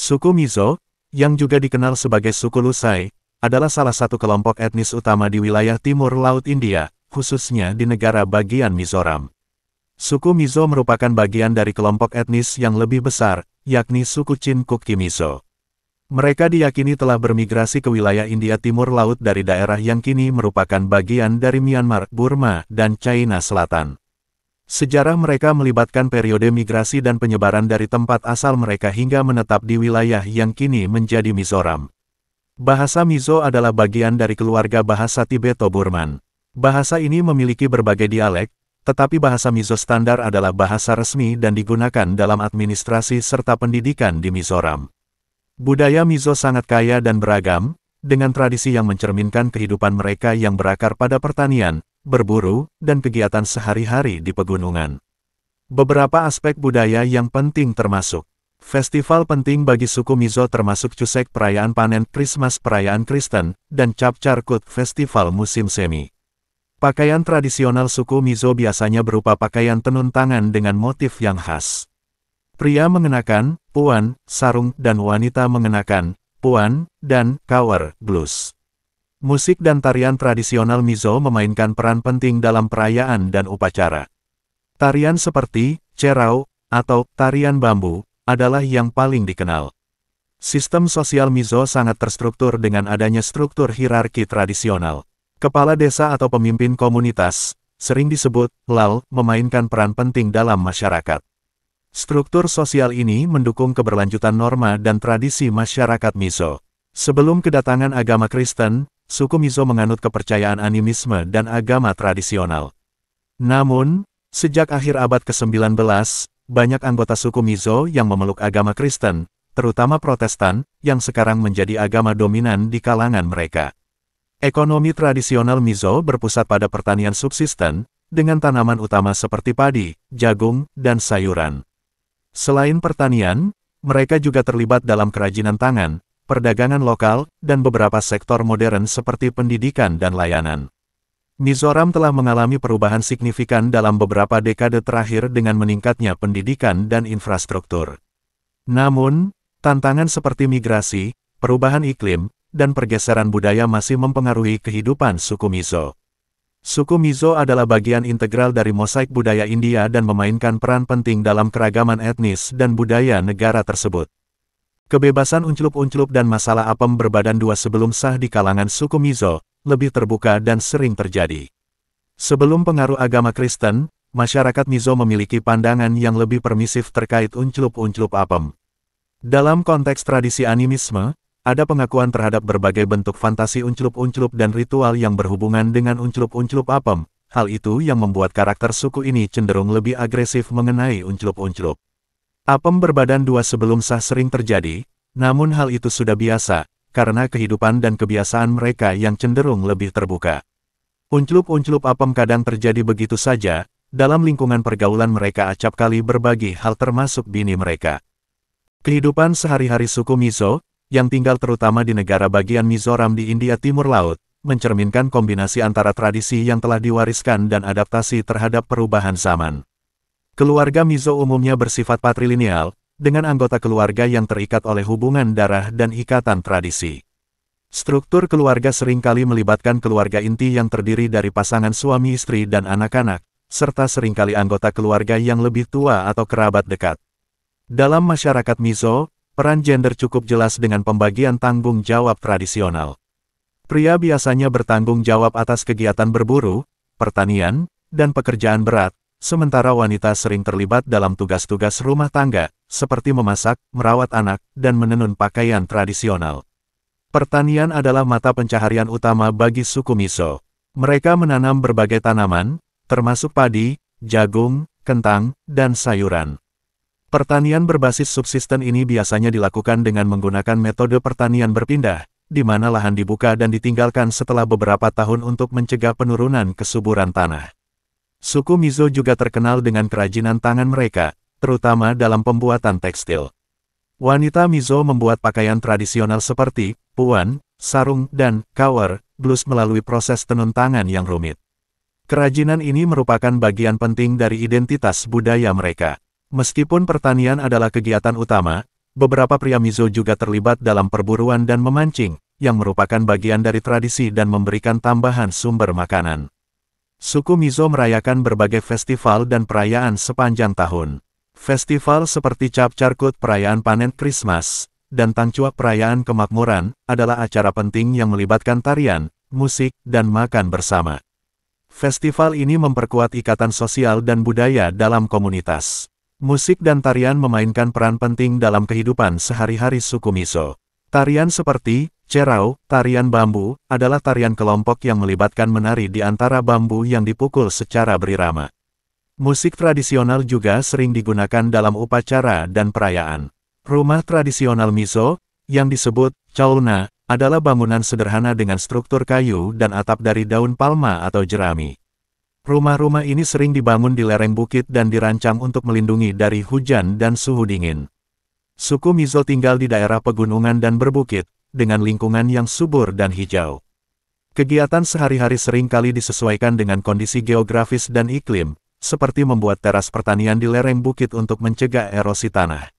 Suku Mizo, yang juga dikenal sebagai suku Lusai, adalah salah satu kelompok etnis utama di wilayah timur Laut India, khususnya di negara bagian Mizoram. Suku Mizo merupakan bagian dari kelompok etnis yang lebih besar, yakni suku Chin Kuki Mizo. Mereka diyakini telah bermigrasi ke wilayah India Timur Laut dari daerah yang kini merupakan bagian dari Myanmar, Burma, dan China Selatan. Sejarah mereka melibatkan periode migrasi dan penyebaran dari tempat asal mereka hingga menetap di wilayah yang kini menjadi Mizoram. Bahasa Mizo adalah bagian dari keluarga bahasa Tibeto-Burman. Bahasa ini memiliki berbagai dialek, tetapi bahasa Mizo standar adalah bahasa resmi dan digunakan dalam administrasi serta pendidikan di Mizoram. Budaya Mizo sangat kaya dan beragam, dengan tradisi yang mencerminkan kehidupan mereka yang berakar pada pertanian, berburu, dan kegiatan sehari-hari di pegunungan. Beberapa aspek budaya yang penting termasuk festival penting bagi suku Mizo termasuk Chuseok perayaan panen, Christmas perayaan Kristen, dan Chapcharkut festival musim semi. Pakaian tradisional suku Mizo biasanya berupa pakaian tenun tangan dengan motif yang khas. Pria mengenakan puan, sarung, dan wanita mengenakan puan dan kawer, blus. Musik dan tarian tradisional Mizo memainkan peran penting dalam perayaan dan upacara. Tarian seperti cerau atau tarian bambu adalah yang paling dikenal. Sistem sosial Mizo sangat terstruktur dengan adanya struktur hierarki tradisional. Kepala desa atau pemimpin komunitas, sering disebut lal, memainkan peran penting dalam masyarakat. Struktur sosial ini mendukung keberlanjutan norma dan tradisi masyarakat Mizo. Sebelum kedatangan agama Kristen, suku Mizo menganut kepercayaan animisme dan agama tradisional. Namun, sejak akhir abad ke-19, banyak anggota suku Mizo yang memeluk agama Kristen, terutama Protestan, yang sekarang menjadi agama dominan di kalangan mereka. Ekonomi tradisional Mizo berpusat pada pertanian subsisten, dengan tanaman utama seperti padi, jagung, dan sayuran. Selain pertanian, mereka juga terlibat dalam kerajinan tangan, perdagangan lokal, dan beberapa sektor modern seperti pendidikan dan layanan. Mizoram telah mengalami perubahan signifikan dalam beberapa dekade terakhir dengan meningkatnya pendidikan dan infrastruktur. Namun, tantangan seperti migrasi, perubahan iklim, dan pergeseran budaya masih mempengaruhi kehidupan suku Mizo. Suku Mizo adalah bagian integral dari mosaik budaya India dan memainkan peran penting dalam keragaman etnis dan budaya negara tersebut. Kebebasan unclup-unclup dan masalah apem berbadan dua sebelum sah di kalangan suku Mizo, lebih terbuka dan sering terjadi. Sebelum pengaruh agama Kristen, masyarakat Mizo memiliki pandangan yang lebih permisif terkait unclup-unclup apem. Dalam konteks tradisi animisme, ada pengakuan terhadap berbagai bentuk fantasi unclup-unclup dan ritual yang berhubungan dengan unclup-unclup apem. Hal itu yang membuat karakter suku ini cenderung lebih agresif mengenai unclup-unclup. Apem berbadan dua sebelum sah sering terjadi, namun hal itu sudah biasa, karena kehidupan dan kebiasaan mereka yang cenderung lebih terbuka. Unclup-unclup apem kadang terjadi begitu saja, dalam lingkungan pergaulan mereka acap kali berbagi hal termasuk bini mereka. Kehidupan sehari-hari suku Mizo, yang tinggal terutama di negara bagian Mizoram di India Timur Laut, mencerminkan kombinasi antara tradisi yang telah diwariskan dan adaptasi terhadap perubahan zaman. Keluarga Mizo umumnya bersifat patrilineal, dengan anggota keluarga yang terikat oleh hubungan darah dan ikatan tradisi. Struktur keluarga seringkali melibatkan keluarga inti yang terdiri dari pasangan suami istri dan anak-anak, serta seringkali anggota keluarga yang lebih tua atau kerabat dekat. Dalam masyarakat Mizo, peran gender cukup jelas dengan pembagian tanggung jawab tradisional. Pria biasanya bertanggung jawab atas kegiatan berburu, pertanian, dan pekerjaan berat, sementara wanita sering terlibat dalam tugas-tugas rumah tangga, seperti memasak, merawat anak, dan menenun pakaian tradisional. Pertanian adalah mata pencaharian utama bagi suku Mizo. Mereka menanam berbagai tanaman, termasuk padi, jagung, kentang, dan sayuran. Pertanian berbasis subsisten ini biasanya dilakukan dengan menggunakan metode pertanian berpindah, di mana lahan dibuka dan ditinggalkan setelah beberapa tahun untuk mencegah penurunan kesuburan tanah. Suku Mizo juga terkenal dengan kerajinan tangan mereka, terutama dalam pembuatan tekstil. Wanita Mizo membuat pakaian tradisional seperti puan, sarung, dan kawer, blus melalui proses tenun tangan yang rumit. Kerajinan ini merupakan bagian penting dari identitas budaya mereka. Meskipun pertanian adalah kegiatan utama, Beberapa pria Mizo juga terlibat dalam perburuan dan memancing, yang merupakan bagian dari tradisi dan memberikan tambahan sumber makanan. Suku Mizo merayakan berbagai festival dan perayaan sepanjang tahun. Festival seperti Cap Charkut perayaan panen Krismas, dan Tangcuak perayaan kemakmuran, adalah acara penting yang melibatkan tarian, musik, dan makan bersama. Festival ini memperkuat ikatan sosial dan budaya dalam komunitas. Musik dan tarian memainkan peran penting dalam kehidupan sehari-hari suku Mizo. Tarian seperti cerau, tarian bambu, adalah tarian kelompok yang melibatkan menari di antara bambu yang dipukul secara berirama. Musik tradisional juga sering digunakan dalam upacara dan perayaan. Rumah tradisional Mizo, yang disebut chaulna, adalah bangunan sederhana dengan struktur kayu dan atap dari daun palma atau jerami. Rumah-rumah ini sering dibangun di lereng bukit dan dirancang untuk melindungi dari hujan dan suhu dingin. Suku Mizo tinggal di daerah pegunungan dan berbukit, dengan lingkungan yang subur dan hijau. Kegiatan sehari-hari seringkali disesuaikan dengan kondisi geografis dan iklim, seperti membuat teras pertanian di lereng bukit untuk mencegah erosi tanah.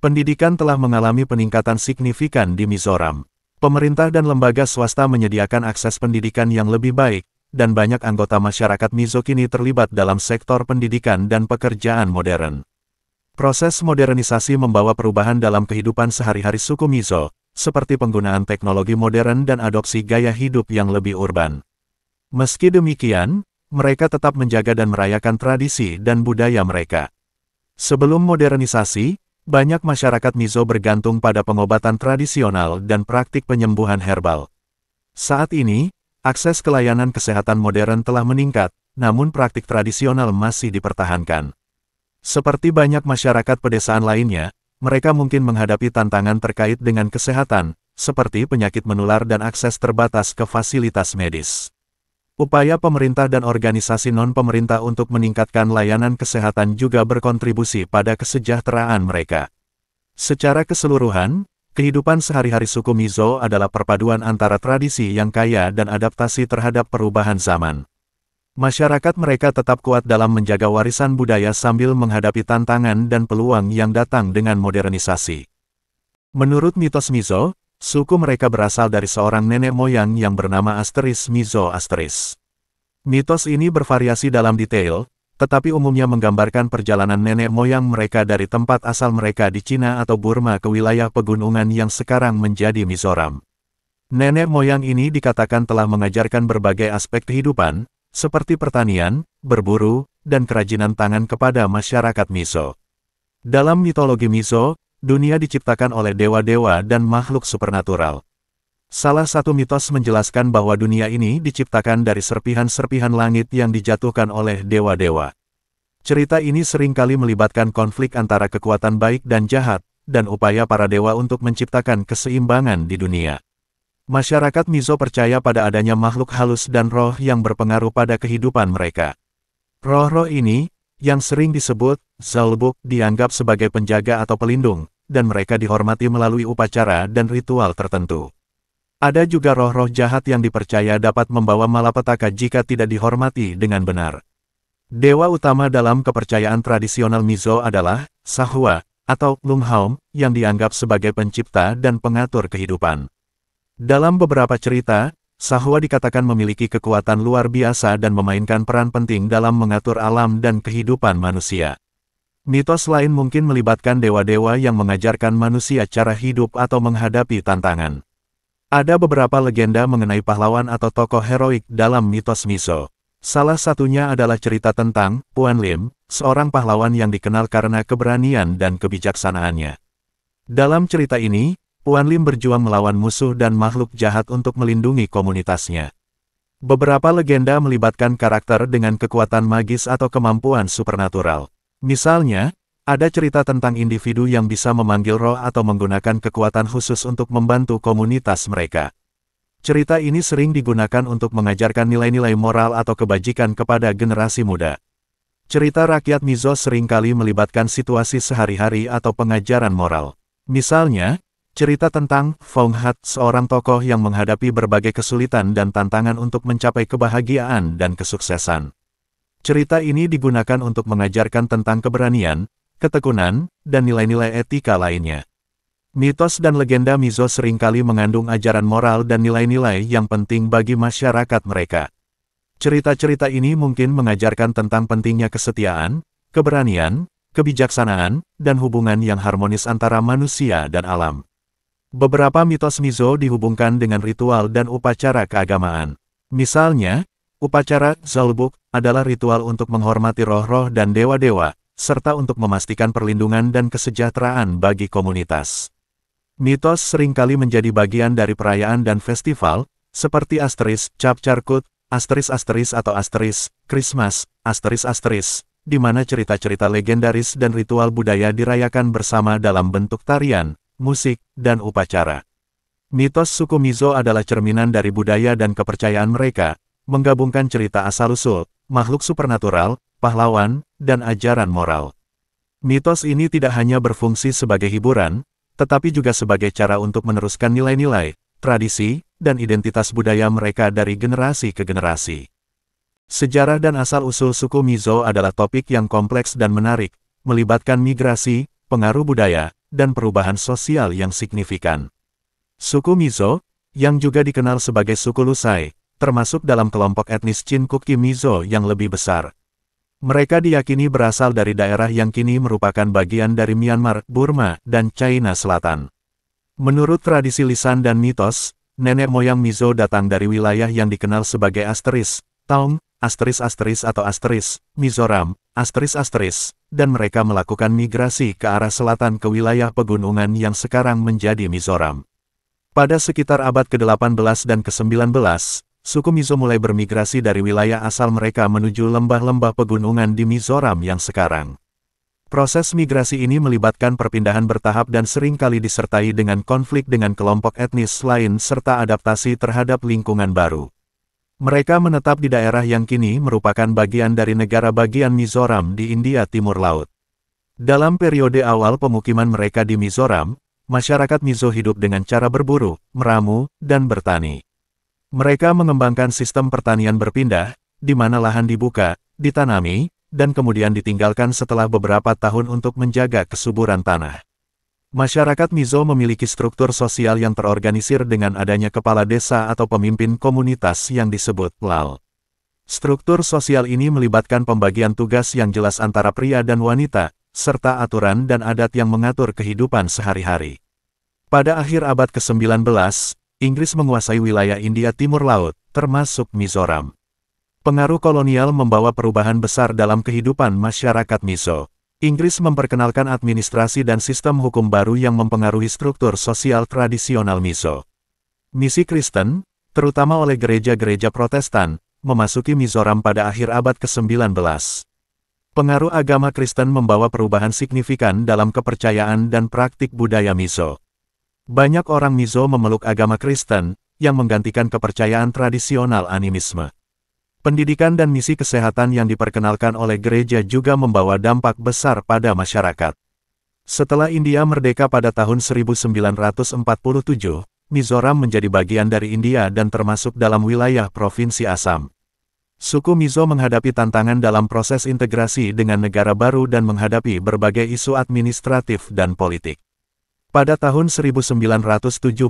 Pendidikan telah mengalami peningkatan signifikan di Mizoram. Pemerintah dan lembaga swasta menyediakan akses pendidikan yang lebih baik, dan banyak anggota masyarakat Mizo kini terlibat dalam sektor pendidikan dan pekerjaan modern. Proses modernisasi membawa perubahan dalam kehidupan sehari-hari suku Mizo, seperti penggunaan teknologi modern dan adopsi gaya hidup yang lebih urban. Meski demikian, mereka tetap menjaga dan merayakan tradisi dan budaya mereka. Sebelum modernisasi, banyak masyarakat Mizo bergantung pada pengobatan tradisional dan praktik penyembuhan herbal. Saat ini, akses ke layanan kesehatan modern telah meningkat, namun praktik tradisional masih dipertahankan. Seperti banyak masyarakat pedesaan lainnya, mereka mungkin menghadapi tantangan terkait dengan kesehatan, seperti penyakit menular dan akses terbatas ke fasilitas medis. Upaya pemerintah dan organisasi non-pemerintah untuk meningkatkan layanan kesehatan juga berkontribusi pada kesejahteraan mereka. Secara keseluruhan, kehidupan sehari-hari suku Mizo adalah perpaduan antara tradisi yang kaya dan adaptasi terhadap perubahan zaman. Masyarakat mereka tetap kuat dalam menjaga warisan budaya sambil menghadapi tantangan dan peluang yang datang dengan modernisasi. Menurut mitos Mizo, suku mereka berasal dari seorang nenek moyang yang bernama Asteris Mizo Asteris. Mitos ini bervariasi dalam detail, tetapi umumnya menggambarkan perjalanan nenek moyang mereka dari tempat asal mereka di Cina atau Burma ke wilayah pegunungan yang sekarang menjadi Mizoram. Nenek moyang ini dikatakan telah mengajarkan berbagai aspek kehidupan, seperti pertanian, berburu, dan kerajinan tangan kepada masyarakat Mizo. Dalam mitologi Mizo, dunia diciptakan oleh dewa-dewa dan makhluk supernatural. Salah satu mitos menjelaskan bahwa dunia ini diciptakan dari serpihan-serpihan langit yang dijatuhkan oleh dewa-dewa. Cerita ini seringkali melibatkan konflik antara kekuatan baik dan jahat, dan upaya para dewa untuk menciptakan keseimbangan di dunia. Masyarakat Mizo percaya pada adanya makhluk halus dan roh yang berpengaruh pada kehidupan mereka. Roh-roh ini, yang sering disebut Zalbuk, dianggap sebagai penjaga atau pelindung, dan mereka dihormati melalui upacara dan ritual tertentu. Ada juga roh-roh jahat yang dipercaya dapat membawa malapetaka jika tidak dihormati dengan benar. Dewa utama dalam kepercayaan tradisional Mizo adalah Sahwa, atau Lunghaum, yang dianggap sebagai pencipta dan pengatur kehidupan. Dalam beberapa cerita, Sahwa dikatakan memiliki kekuatan luar biasa dan memainkan peran penting dalam mengatur alam dan kehidupan manusia. Mitos lain mungkin melibatkan dewa-dewa yang mengajarkan manusia cara hidup atau menghadapi tantangan. Ada beberapa legenda mengenai pahlawan atau tokoh heroik dalam mitos Mizo. Salah satunya adalah cerita tentang Puan Lim, seorang pahlawan yang dikenal karena keberanian dan kebijaksanaannya. Dalam cerita ini, Puan Lim berjuang melawan musuh dan makhluk jahat untuk melindungi komunitasnya. Beberapa legenda melibatkan karakter dengan kekuatan magis atau kemampuan supernatural. Misalnya, ada cerita tentang individu yang bisa memanggil roh atau menggunakan kekuatan khusus untuk membantu komunitas mereka. Cerita ini sering digunakan untuk mengajarkan nilai-nilai moral atau kebajikan kepada generasi muda. Cerita rakyat Mizo seringkali melibatkan situasi sehari-hari atau pengajaran moral. Misalnya, cerita tentang Phong Hat, seorang tokoh yang menghadapi berbagai kesulitan dan tantangan untuk mencapai kebahagiaan dan kesuksesan. Cerita ini digunakan untuk mengajarkan tentang keberanian, ketekunan, dan nilai-nilai etika lainnya. Mitos dan legenda Mizo seringkali mengandung ajaran moral dan nilai-nilai yang penting bagi masyarakat mereka. Cerita-cerita ini mungkin mengajarkan tentang pentingnya kesetiaan, keberanian, kebijaksanaan, dan hubungan yang harmonis antara manusia dan alam. Beberapa mitos Mizo dihubungkan dengan ritual dan upacara keagamaan. Misalnya, upacara Zalbuk adalah ritual untuk menghormati roh-roh dan dewa-dewa, serta untuk memastikan perlindungan dan kesejahteraan bagi komunitas. Mitos seringkali menjadi bagian dari perayaan dan festival, seperti Asteris Cap Carkut, Asteris atau Asteris Christmas, Asteris, di mana cerita-cerita legendaris dan ritual budaya dirayakan bersama dalam bentuk tarian, musik, dan upacara. Mitos suku Mizo adalah cerminan dari budaya dan kepercayaan mereka, menggabungkan cerita asal-usul, makhluk supernatural, pahlawan, dan ajaran moral. Mitos ini tidak hanya berfungsi sebagai hiburan, tetapi juga sebagai cara untuk meneruskan nilai-nilai, tradisi, dan identitas budaya mereka dari generasi ke generasi. Sejarah dan asal-usul suku Mizo adalah topik yang kompleks dan menarik, melibatkan migrasi, pengaruh budaya, dan perubahan sosial yang signifikan. Suku Mizo, yang juga dikenal sebagai suku Lusai, termasuk dalam kelompok etnis Chinkuki Mizo yang lebih besar. Mereka diyakini berasal dari daerah yang kini merupakan bagian dari Myanmar, Burma, dan China Selatan. Menurut tradisi lisan dan mitos, nenek moyang Mizo datang dari wilayah yang dikenal sebagai Asteris, Taung, Asteris atau Asteris, Mizoram, Asteris, dan mereka melakukan migrasi ke arah selatan ke wilayah pegunungan yang sekarang menjadi Mizoram. Pada sekitar abad ke-18 dan ke-19, suku Mizo mulai bermigrasi dari wilayah asal mereka menuju lembah-lembah pegunungan di Mizoram yang sekarang. Proses migrasi ini melibatkan perpindahan bertahap dan seringkali disertai dengan konflik dengan kelompok etnis lain serta adaptasi terhadap lingkungan baru. Mereka menetap di daerah yang kini merupakan bagian dari negara bagian Mizoram di India Timur Laut. Dalam periode awal pemukiman mereka di Mizoram, masyarakat Mizo hidup dengan cara berburu, meramu, dan bertani. Mereka mengembangkan sistem pertanian berpindah, di mana lahan dibuka, ditanami, dan kemudian ditinggalkan setelah beberapa tahun untuk menjaga kesuburan tanah. Masyarakat Mizo memiliki struktur sosial yang terorganisir dengan adanya kepala desa atau pemimpin komunitas yang disebut lal. Struktur sosial ini melibatkan pembagian tugas yang jelas antara pria dan wanita, serta aturan dan adat yang mengatur kehidupan sehari-hari. Pada akhir abad ke-19, Inggris menguasai wilayah India Timur Laut, termasuk Mizoram. Pengaruh kolonial membawa perubahan besar dalam kehidupan masyarakat Mizo. Inggris memperkenalkan administrasi dan sistem hukum baru yang mempengaruhi struktur sosial tradisional Mizo. Misi Kristen, terutama oleh gereja-gereja Protestan, memasuki Mizoram pada akhir abad ke-19. Pengaruh agama Kristen membawa perubahan signifikan dalam kepercayaan dan praktik budaya Mizo. Banyak orang Mizo memeluk agama Kristen, yang menggantikan kepercayaan tradisional animisme. Pendidikan dan misi kesehatan yang diperkenalkan oleh gereja juga membawa dampak besar pada masyarakat. Setelah India merdeka pada tahun 1947, Mizoram menjadi bagian dari India dan termasuk dalam wilayah Provinsi Assam. Suku Mizo menghadapi tantangan dalam proses integrasi dengan negara baru dan menghadapi berbagai isu administratif dan politik. Pada tahun 1972,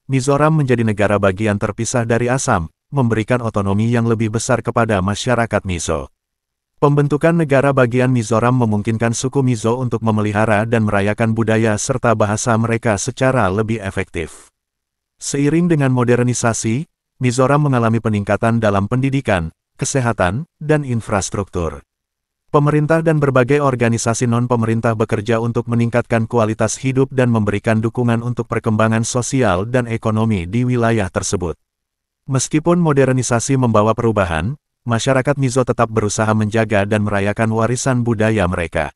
Mizoram menjadi negara bagian terpisah dari Assam, memberikan otonomi yang lebih besar kepada masyarakat Mizo. Pembentukan negara bagian Mizoram memungkinkan suku Mizo untuk memelihara dan merayakan budaya serta bahasa mereka secara lebih efektif. Seiring dengan modernisasi, Mizoram mengalami peningkatan dalam pendidikan, kesehatan, dan infrastruktur. Pemerintah dan berbagai organisasi non-pemerintah bekerja untuk meningkatkan kualitas hidup dan memberikan dukungan untuk perkembangan sosial dan ekonomi di wilayah tersebut. Meskipun modernisasi membawa perubahan, masyarakat Mizo tetap berusaha menjaga dan merayakan warisan budaya mereka.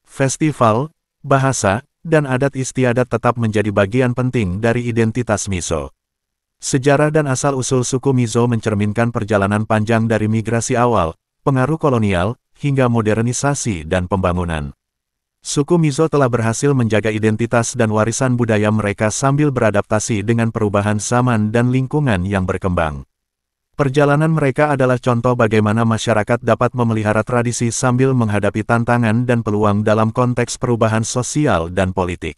Festival, bahasa, dan adat istiadat tetap menjadi bagian penting dari identitas Mizo. Sejarah dan asal-usul suku Mizo mencerminkan perjalanan panjang dari migrasi awal, pengaruh kolonial, hingga modernisasi dan pembangunan. Suku Mizo telah berhasil menjaga identitas dan warisan budaya mereka sambil beradaptasi dengan perubahan zaman dan lingkungan yang berkembang. Perjalanan mereka adalah contoh bagaimana masyarakat dapat memelihara tradisi sambil menghadapi tantangan dan peluang dalam konteks perubahan sosial dan politik.